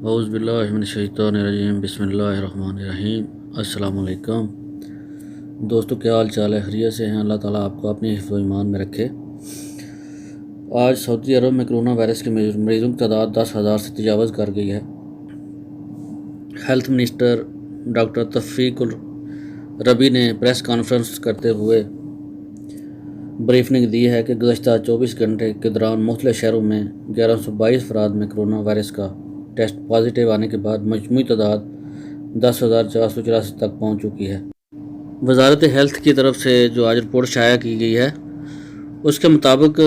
اعوذ باللہ من الشیطان الرجیم بسم اللہ الرحمن الرحیم۔ السلام علیکم دوستو، کیا حال چال ہے؟ خیریت سے ہیں؟ اللہ تعالیٰ آپ کو اپنی حفظ و ایمان میں رکھے۔ آج سعودی عرب میں کرونا وائرس کے مریضوں کی تعداد 10,000 سے تجاوز کر گئی ہے۔ ہیلتھ منسٹر ڈاکٹر توفیق الربیع نے پریس کانفرنس کرتے ہوئے بریفنگ دی ہے کہ گزشتہ 24 گھنٹے کے دوران مختلف شہروں میں 1122 افراد میں کرونا وائرس کا ٹیسٹ پازیٹیو آنے کے بعد مجموعی تعداد 10,484 تک پہنچ چکی ہے۔ وزارت ہیلتھ کی طرف سے جو آج رپورٹ شائع کی گئی ہے اس کے مطابق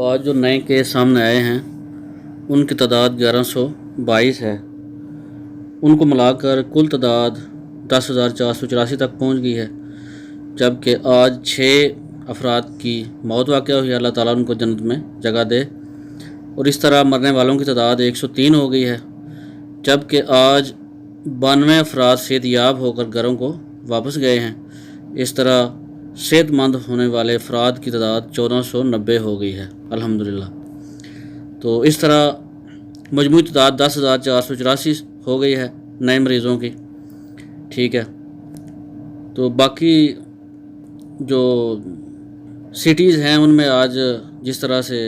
آج جو نئے کیس سامنے آئے ہیں ان کی تعداد 1122 ہے۔ ان کو ملا کر کل تعداد 10,484 تک پہنچ گئی ہے، جبکہ آج 6 افراد کی موت واقع ہوئی ہے۔ اللہ تعالیٰ ان کو جنت میں جگہ دے، اور اس طرح مرنے والوں کی تعداد 103 ہو گئی ہے، جبکہ آج 92 افراد صحت یاب ہو کر گھروں کو واپس گئے ہیں۔ اس طرح صحت مند ہونے والے افراد کی تعداد 1490 ہو گئی ہے الحمدللہ۔ تو اس طرح مجموعی تعداد 10,484 ہو گئی ہے نئے مریضوں کی، ٹھیک ہے۔ تو باقی جو سٹیز ہیں ان میں آج جس طرح سے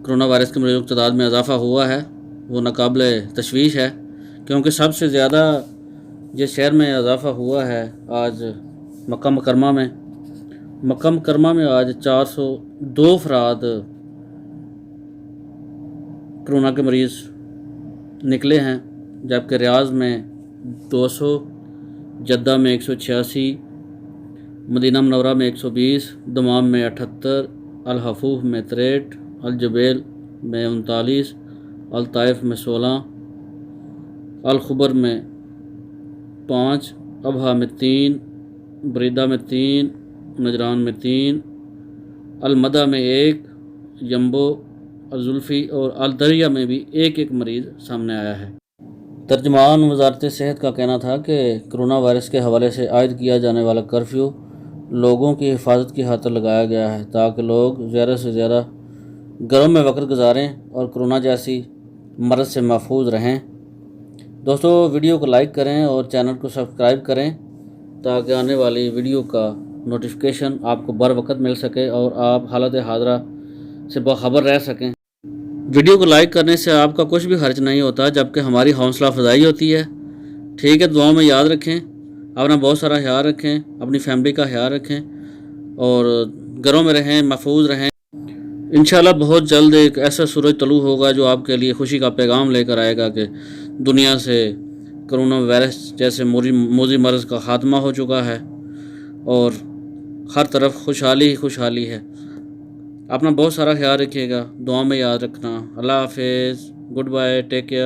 کرونا وائرس کے مریضوں کی تعداد میں اضافہ ہوا ہے وہ ناقابل تشویش ہے، کیونکہ سب سے زیادہ جس شہر میں اضافہ ہوا ہے آج مکہ مکرمہ میں آج 402 افراد کرونا کے مریض نکلے ہیں، جبکہ ریاض میں 200، جدہ میں 186، مدینہ منورہ میں 120، دمام میں 78، الحفوف میں 63، الجبیل میں 39، الطائف میں 16، الخبر میں 5، ابہا میں 3، بریدہ میں 3، نجران میں 3، المدہ میں 1، یمبو، الزلفی اور الدریہ میں بھی ایک مریض سامنے آیا ہے۔ ترجمان وزارت صحت کا کہنا تھا کہ کرونا وائرس کے حوالے سے عائد کیا جانے والا کرفیو لوگوں کی حفاظت کی خاطر لگایا گیا ہے، تاکہ لوگ زیادہ سے زیادہ گھروں میں وقت گزاریں اور کرونا جیسی مرض سے محفوظ رہیں۔ دوستو، ویڈیو کو لائک کریں اور چینل کو سبسکرائب کریں تاکہ آنے والی ویڈیو کا نوٹیفیکیشن آپ کو بر وقت مل سکے اور آپ حالت حاضرہ سے باخبر رہ سکیں۔ ویڈیو کو لائک کرنے سے آپ کا کچھ بھی خرچ نہیں ہوتا، جبکہ ہماری حوصلہ افزائی ہوتی ہے، ٹھیک ہے۔ دعاؤں میں یاد رکھیں، اپنا بہت سارا خیال رکھیں، اپنی فیملی کا خیال رکھیں اور گھروں میں رہیں، محفوظ رہیں۔ انشاءاللہ بہت جلد ایک ایسا سورج طلوع ہوگا جو آپ کے لیے خوشی کا پیغام لے کر آئے گا کہ دنیا سے کرونا وائرس جیسے موذی مرض کا خاتمہ ہو چکا ہے اور ہر طرف خوشحالی ہی خوشحالی ہے۔ اپنا بہت سارا خیال رکھیے گا، دعا میں یاد رکھنا۔ اللہ حافظ، گڈ بائے، ٹیک کیئر۔